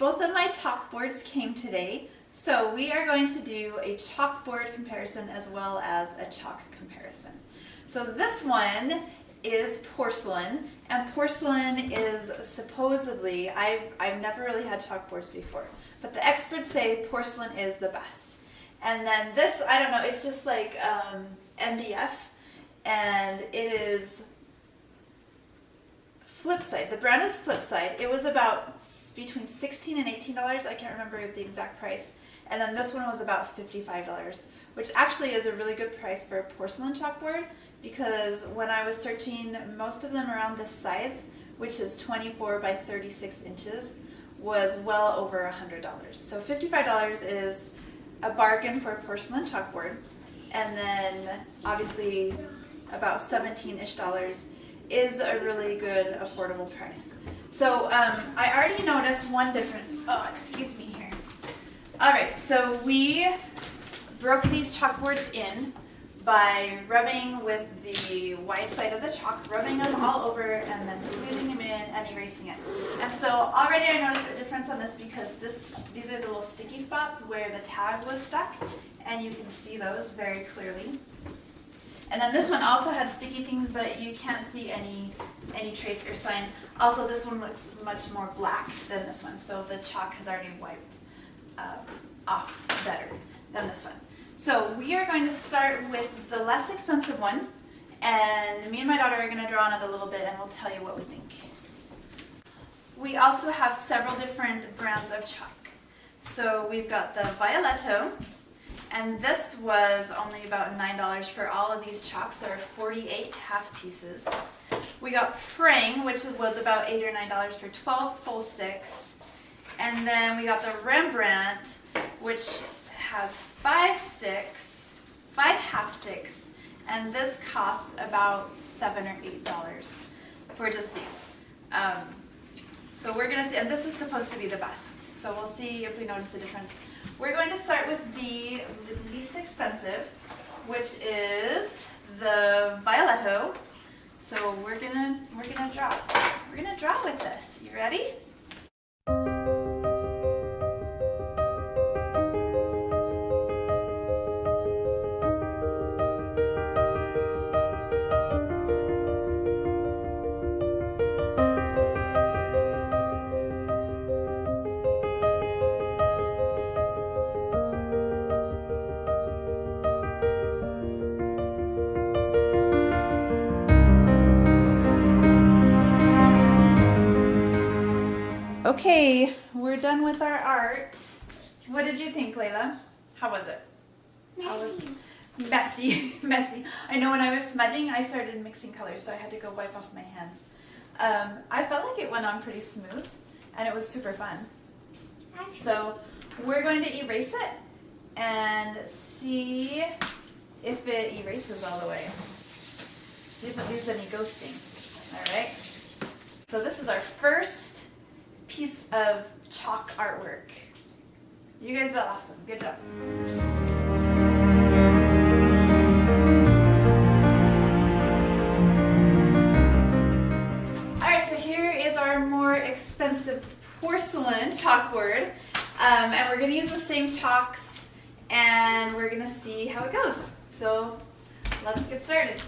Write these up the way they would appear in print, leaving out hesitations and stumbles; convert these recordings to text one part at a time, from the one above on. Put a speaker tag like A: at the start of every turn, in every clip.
A: both of my chalkboards came today, so we are going to do a chalkboard comparison as well as a chalk comparison. So this one is porcelain, and porcelain is supposedly, I've never really had chalkboards before, but the experts say porcelain is the best. And then this, I don't know, it's just like MDF, and it is Flipside. The brand is Flipside. It was about between $16 and $18. I can't remember the exact price. And then this one was about $55, which actually is a really good price for a porcelain chalkboard, because when I was searching, most of them around this size, which is 24 by 36 inches, was well over $100. So $55 is a bargain for a porcelain chalkboard. And then obviously about $17-ish is a really good affordable price. So I already noticed one difference. Oh, excuse me here. Alright, so we broke these chalkboards in by rubbing with the wide side of the chalk, rubbing them all over and then smoothing them in and erasing it. And so already I noticed a difference on this because these are the little sticky spots where the tag was stuck, and you can see those very clearly. And then this one also had sticky things, but you can't see any trace or sign. Also, this one looks much more black than this one, so the chalk has already wiped off better than this one. So we are going to start with the less expensive one, and me and my daughter are going to draw on it a little bit, and we'll tell you what we think. We also have several different brands of chalk. So we've got the Violetto, and this was only about $9 for all of these chalks. There are 48 half pieces. We got Prang, which was about $8 or $9 for 12 full sticks. And then we got the Rembrandt, which has 5 half sticks, and this costs about $7 or $8 for just these. So we're going to see, and this is supposed to be the best, so we'll see if we notice a difference. We're going to start with the least expensive, which is the Violetto. So we're gonna draw. We're gonna draw with this. You ready? Okay, we're done with our art. What did you think, Layla? How was it? Messy. Messy. I know when I was smudging, I started mixing colors, so I had to go wipe off my hands. I felt like it went on pretty smooth, and it was super fun. So we're going to erase it and see if it erases all the way. See if it leaves any ghosting. All right. So this is our first piece of chalk artwork. You guys did awesome. Good job. Alright, so here is our more expensive porcelain chalkboard. And we're going to use the same chalks, and we're going to see how it goes. So let's get started.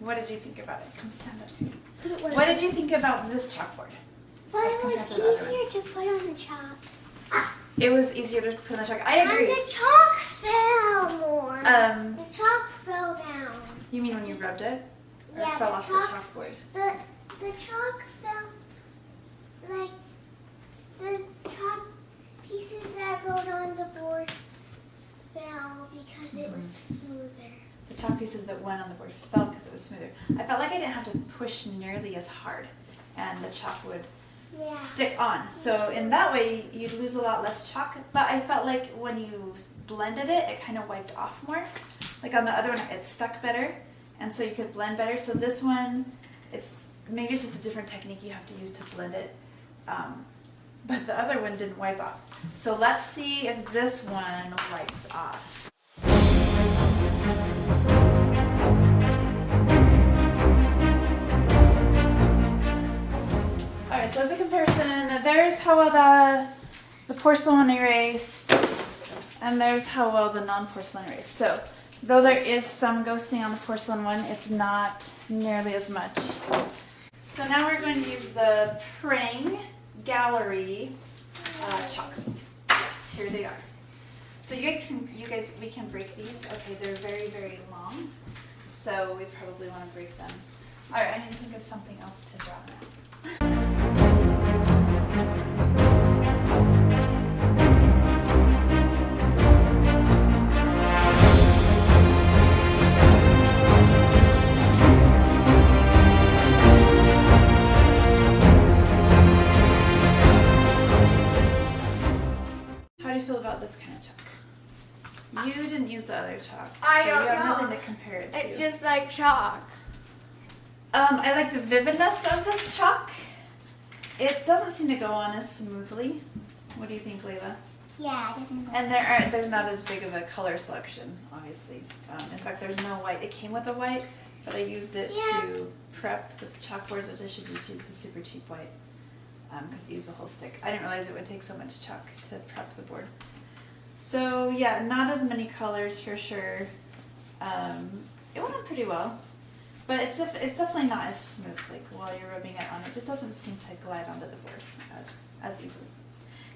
A: What did you think about it? Come stand up here. What did you think about this chalkboard?
B: Well, it was easier to put on the chalk.
A: It was easier to put on the chalk. I agree.
B: And the chalk fell more. The chalk fell down.
A: You mean when you rubbed it? Or
B: Yeah,
A: it fell off the chalkboard?
B: The chalk fell, like, the chalk pieces that go on the board fell because it was smoother.
A: the chalk pieces that went on the board fell because it was smoother. I felt like I didn't have to push nearly as hard, and the chalk would stick on. So in that way, you'd lose a lot less chalk. But I felt like when you blended it, it kind of wiped off more. Like on the other one, it stuck better, and so you could blend better. So this one, maybe it's just a different technique you have to use to blend it. But the other one didn't wipe off. So let's see if this one wipes off. Alright, so as a comparison, there's how well the porcelain erased, and there's how well the non-porcelain erased. So, though there is some ghosting on the porcelain one, it's not nearly as much. So now we're going to use the Prang Gallery chalks. Yes, here they are. So you guys, we can break these. Okay, they're very, very long, so we probably want to break them. All right, I need to think of something else to draw now. This kind of chalk. You didn't use the other chalk, so you have nothing to compare it to.
B: It's just like chalk.
A: I like the vividness of this chalk. It doesn't seem to go on as smoothly. What do you think, Layla?
B: Yeah, it doesn't go on.
A: And there's not as big of a color selection, obviously. In fact, there's no white. It came with a white, but I used it to prep the chalkboards, which I should just use the super cheap white because I used the whole stick. I didn't realize it would take so much chalk to prep the board. So yeah, not as many colors for sure. It went on pretty well, but it's definitely not as smooth. Like while you're rubbing it on, it just doesn't seem to glide onto the board as easily.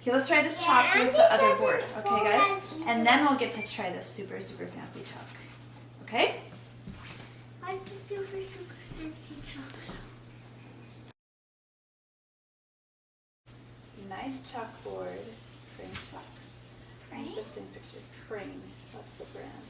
A: Okay, let's try this chalk with the other board. Okay, guys, and then we'll get to try this super fancy chalk. Okay?
B: What's the super fancy chalk?
A: Nice chalkboard, Prang chalks. It's the same picture. Prang, that's the brand.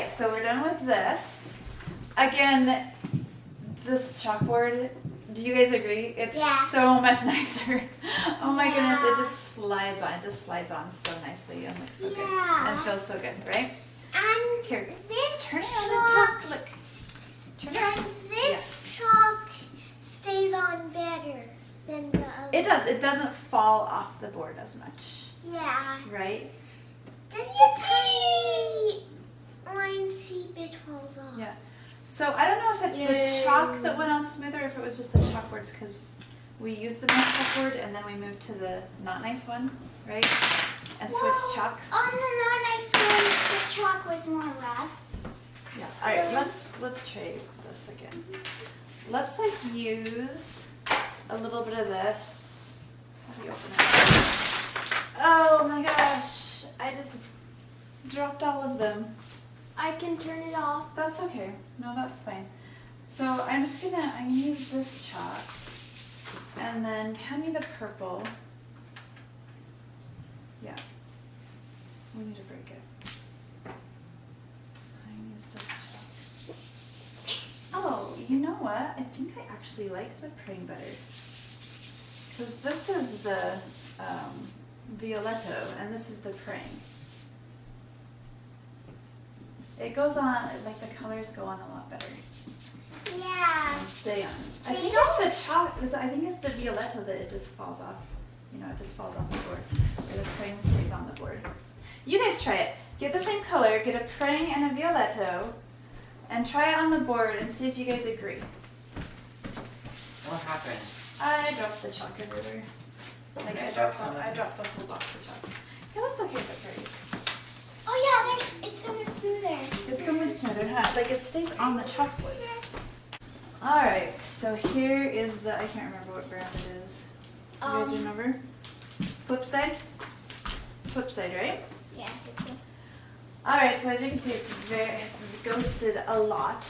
A: So we're done with this. Again, this chalkboard, do you guys agree? It's so much nicer. Oh my goodness, it just slides on. It just slides on so nicely and looks so good. And feels so good, right?
B: And
A: here,
B: this
A: turn
B: chalk,
A: look. Turn
B: and this chalk stays on better than the other.
A: It does. It doesn't fall off the board as much.
B: Yeah.
A: Right?
B: Just a tiny line seep, it falls off.
A: Yeah. So I don't know if it's the chalk that went on smoother or if it was just the chalkboards because we used the nice chalkboard and then we moved to the not nice one, right? And switched chalks.
B: On the not nice one, the chalk was more rough.
A: Yeah. All right. Let's try this again. Let's use a little bit of this. How do you open it? Oh my gosh! I just dropped all of them.
B: I can turn it off.
A: That's okay. No, that's fine. So I'm gonna use this chalk and then hand me the purple. Yeah. We need to break it. I use this chalk. Oh, you know what? I think I actually like the Prang better. Because this is the Violetto and this is the Prang. It goes on, like the colors go on a lot better.
B: Yeah.
A: And stay on. I think it's the chalk, I think it's the Violetto that it just falls off. You know, it just falls off the board. Or the Prang stays on the board. You guys try it. Get the same color, get a Prang and a Violetto, and try it on the board and see if you guys agree.
C: What happened?
A: I dropped the chalk everywhere. Like I dropped the whole box of chalk. It looks okay if it breaks.
B: Oh yeah, it's so much smoother.
A: It's so much smoother, huh? Like it stays on the chalkboard. Alright, so here is the, I can't remember what brand it is. You guys remember? Flipside? Flipside, right?
B: Yeah, I think so.
A: Alright, so as you can see, it's ghosted a lot.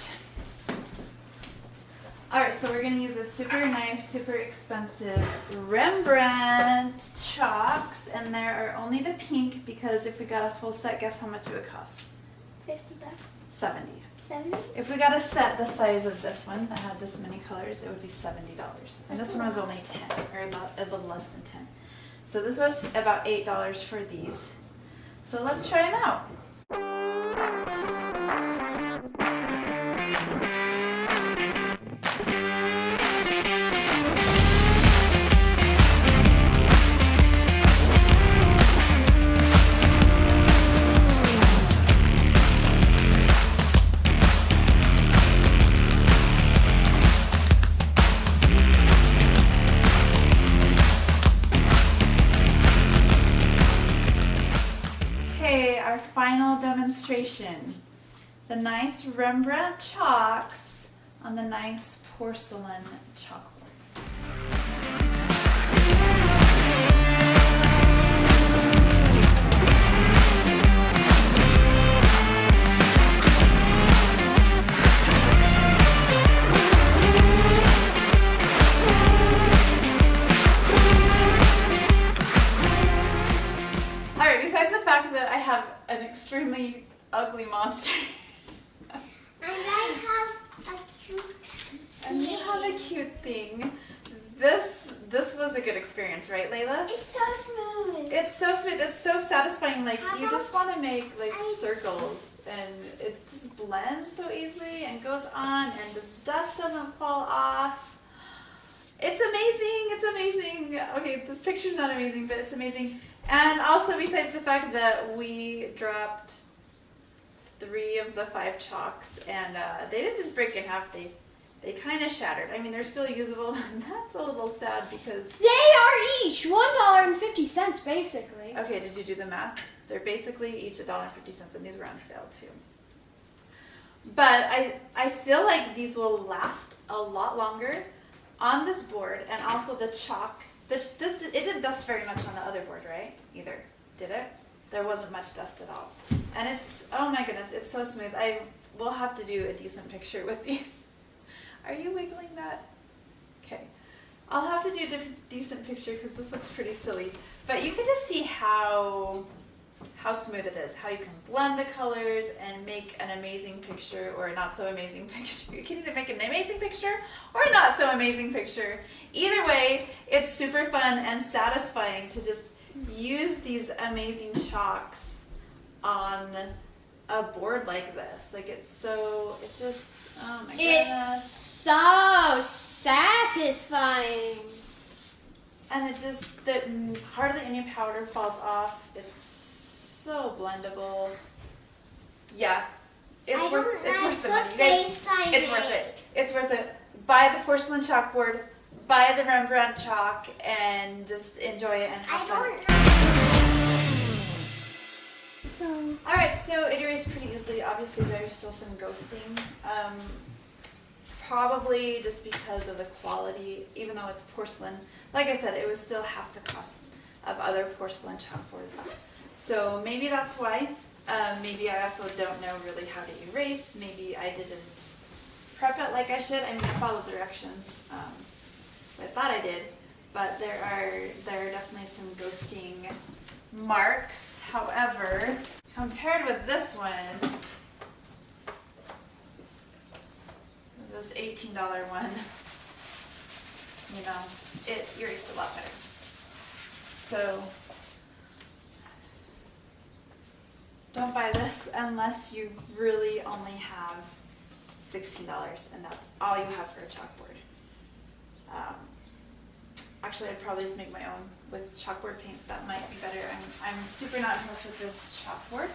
A: Alright, so we're going to use this super nice, super expensive Rembrandt chalks, and there are only the pink because if we got a full set, guess how much it would cost?
B: $50.
A: 70.
B: 70?
A: If we got a set the size of this one that had this many colors, it would be $70. And this one was only 10, or about a little less than 10. So this was about $8 for these. So let's try them out. Our final demonstration. The nice Rembrandt chalks on the nice porcelain chalkboard. Alright, besides the fact that I have an extremely ugly monster.
B: And I have a cute thing.
A: And you have a cute thing. This was a good experience, right, Layla?
B: It's so smooth.
A: It's so sweet. It's so satisfying. Like you just want to make like circles, and it just blends so easily and goes on, and this dust doesn't fall off. It's amazing. It's amazing. Okay, this picture's not amazing, but it's amazing. And also, besides the fact that we dropped 3 of the 5 chalks, and they didn't just break in half. They kind of shattered. I mean, they're still usable. That's a little sad because...
D: They are each $1.50 basically.
A: Okay, did you do the math? They're basically each $1.50, and these were on sale too. But I feel like these will last a lot longer on this board, and also the chalk. It didn't dust very much on the other board, right? Either, did it? There wasn't much dust at all. And it's, oh my goodness, it's so smooth. I will have to do a decent picture with these. Are you wiggling that? Okay. I'll have to do a decent picture because this looks pretty silly. But you can just see how smooth it is, how you can blend the colors and make an amazing picture or a not so amazing picture. You can either make an amazing picture or a not so amazing picture. Either way, it's super fun and satisfying to just use these amazing chalks on a board like this. Like it just, oh my goodness.
D: It's so satisfying.
A: And it just, hardly any powder falls off. It's so blendable. Yeah, it's worth the money. You guys, it's worth it. It's worth it. Buy the porcelain chalkboard, buy the Rembrandt chalk, and just enjoy it and have fun.
B: So.
A: All right, so it erased pretty easily. Obviously, there's still some ghosting. Probably just because of the quality, even though it's porcelain. Like I said, it was still half the cost of other porcelain chalkboards. So maybe that's why. Maybe I also don't know really how to erase. Maybe I didn't prep it like I should. I mean, I followed directions. So I thought I did, but there are definitely some ghosting marks. However, compared with this one, this $18 one, you know, it erased a lot better. So don't buy this unless you really only have $16 and that's all you have for a chalkboard. Actually, I'd probably just make my own with chalkboard paint. That might be better. I'm super not impressed with this chalkboard,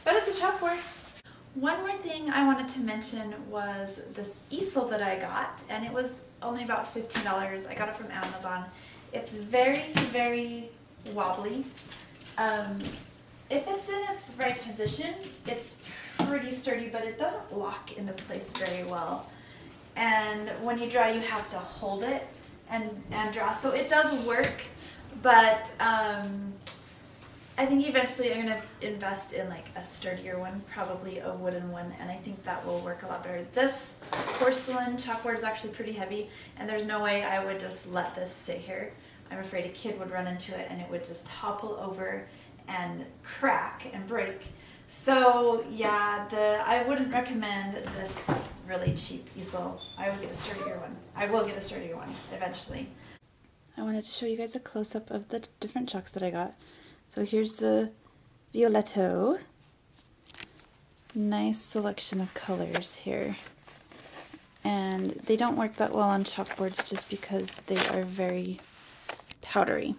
A: but it's a chalkboard. One more thing I wanted to mention was this easel that I got, and it was only about $15. I got it from Amazon. It's very, very wobbly. if it's in its right position, it's pretty sturdy, but it doesn't lock into place very well. And when you draw, you have to hold it and draw. So it does work, but I think eventually I'm going to invest in like a sturdier one, probably a wooden one, and I think that will work a lot better. This porcelain chalkboard is actually pretty heavy, and there's no way I would just let this sit here. I'm afraid a kid would run into it and it would just topple over and crack and break. So yeah, I wouldn't recommend this really cheap easel. I would get a sturdier one. I will get a sturdier one eventually. I wanted to show you guys a close-up of the different chalks that I got. So here's the Violetto. Nice selection of colors here. And they don't work that well on chalkboards just because they are very powdery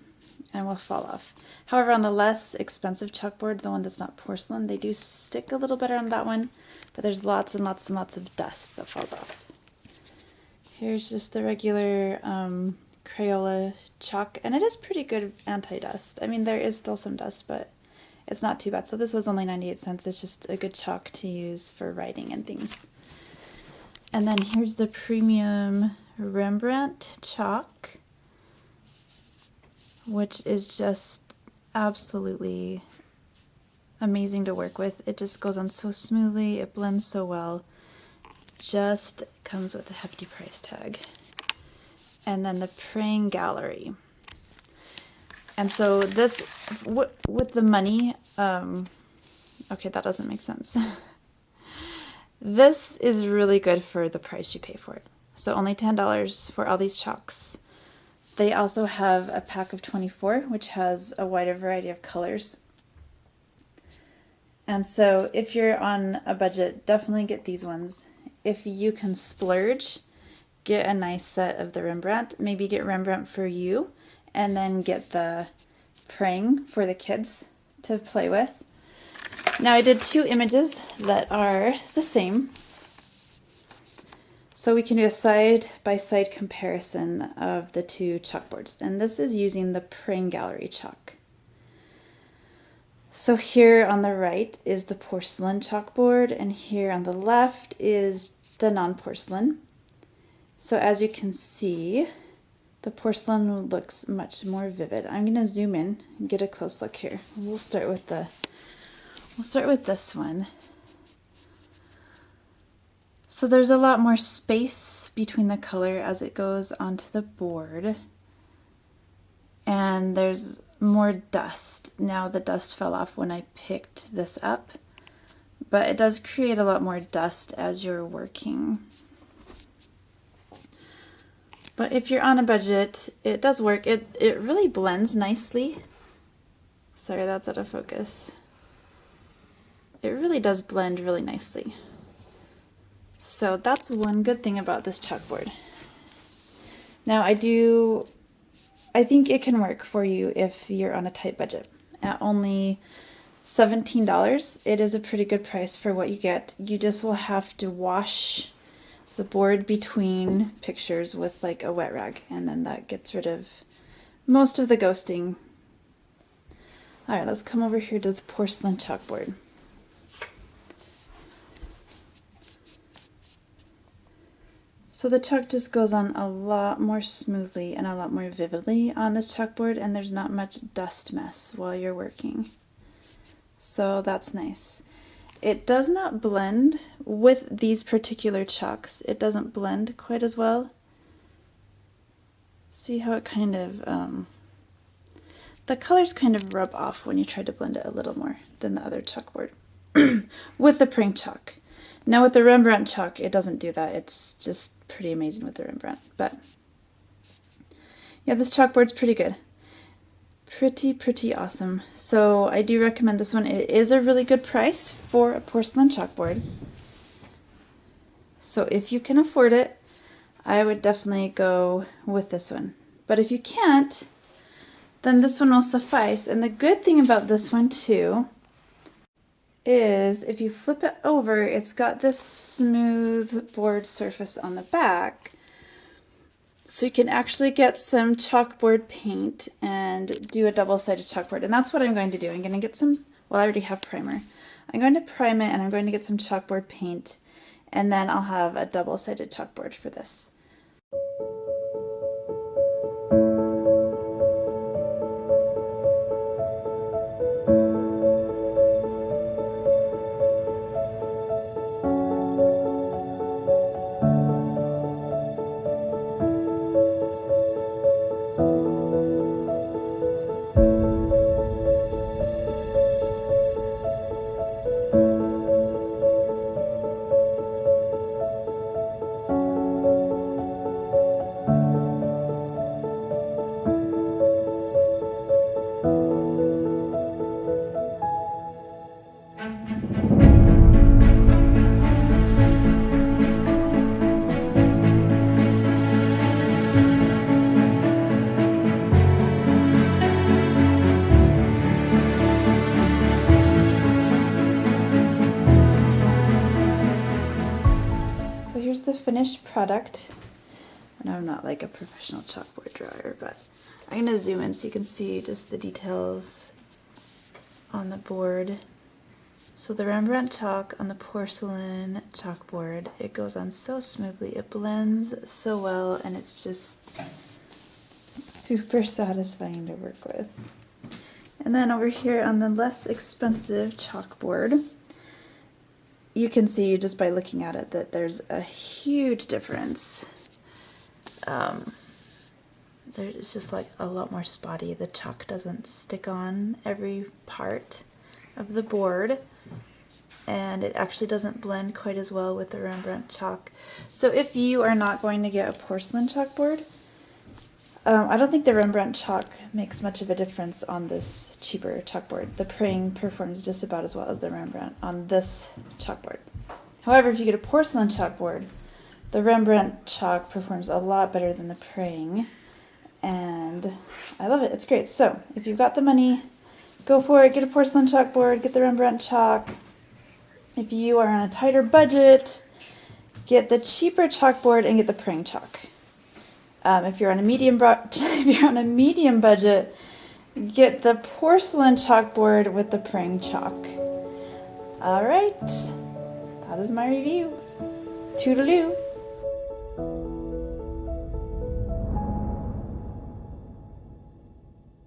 A: and will fall off. However, on the less expensive chalkboard, the one that's not porcelain, they do stick a little better on that one, but there's lots and lots and lots of dust that falls off. Here's just the regular Crayola chalk, and it is pretty good anti-dust. I mean, there is still some dust, but it's not too bad. So this was only 98 cents. It's just a good chalk to use for writing and things. And then here's the premium Rembrandt chalk, which is just absolutely amazing to work with. It just goes on so smoothly, it blends so well. Just comes with a hefty price tag. And then the Prang gallery. And so this, with the money, okay, that doesn't make sense. This is really good for the price you pay for it. So only $10 for all these chalks. They also have a pack of 24, which has a wider variety of colors. And so if you're on a budget, definitely get these ones. If you can splurge, get a nice set of the Rembrandt. Maybe get Rembrandt for you, and then get the Prang for the kids to play with. Now I did two images that are the same. So we can do a side-by-side comparison of the two chalkboards. And this is using the Prang Gallery chalk. So here on the right is the porcelain chalkboard, and here on the left is the non-porcelain. So as you can see, the porcelain looks much more vivid. I'm going to zoom in and get a close look here. We'll start with this one. So there's a lot more space between the color as it goes onto the board. And there's more dust. Now the dust fell off when I picked this up, but it does create a lot more dust as you're working. But if you're on a budget, it does work. It really blends nicely. Sorry, that's out of focus. It really does blend really nicely. So that's one good thing about this chalkboard. Now I think it can work for you if you're on a tight budget. At only $17, it is a pretty good price for what you get. You just will have to wash the board between pictures with like a wet rag, and then that gets rid of most of the ghosting. All right, let's come over here to the porcelain chalkboard. So the chalk just goes on a lot more smoothly and a lot more vividly on this chalkboard, and there's not much dust mess while you're working. So that's nice. It does not blend with these particular chalks. It doesn't blend quite as well. See how it kind of, the colors kind of rub off when you try to blend it a little more than the other chalkboard with the Prang chalk. Now with the Rembrandt chalk, it doesn't do that. It's just pretty amazing with the Rembrandt. But yeah, this chalkboard's pretty good. Pretty awesome. So I do recommend this one. It is a really good price for a porcelain chalkboard. So if you can afford it, I would definitely go with this one. But if you can't, then this one will suffice. And the good thing about this one too is if you flip it over, it's got this smooth board surface on the back. So you can actually get some chalkboard paint and do a double-sided chalkboard. And that's what I'm going to do. I'm going to get some well, I already have primer. I'm going to prime it and I'm going to get some chalkboard paint, and then I'll have a double-sided chalkboard for this. So here's the finished product. And I'm not like a professional chalkboard drawer, but I'm going to zoom in so you can see just the details on the board. So the Rembrandt chalk on the porcelain chalkboard, it goes on so smoothly, it blends so well, and it's just super satisfying to work with. And then over here on the less expensive chalkboard, you can see just by looking at it that there's a huge difference. It's just like a lot more spotty. The chalk doesn't stick on every part of the board, and it actually doesn't blend quite as well with the Rembrandt chalk. So if you are not going to get a porcelain chalkboard, I don't think the Rembrandt chalk makes much of a difference on this cheaper chalkboard. The Prang performs just about as well as the Rembrandt on this chalkboard. However, if you get a porcelain chalkboard, the Rembrandt chalk performs a lot better than the Prang, and I love it. It's great. So if you've got the money, go for it. Get a porcelain chalkboard, get the Rembrandt chalk. If you are on a tighter budget, get the cheaper chalkboard and get the Prang chalk. If you're on a medium budget, get the porcelain chalkboard with the Prang chalk. All right, that is my review. Toodaloo.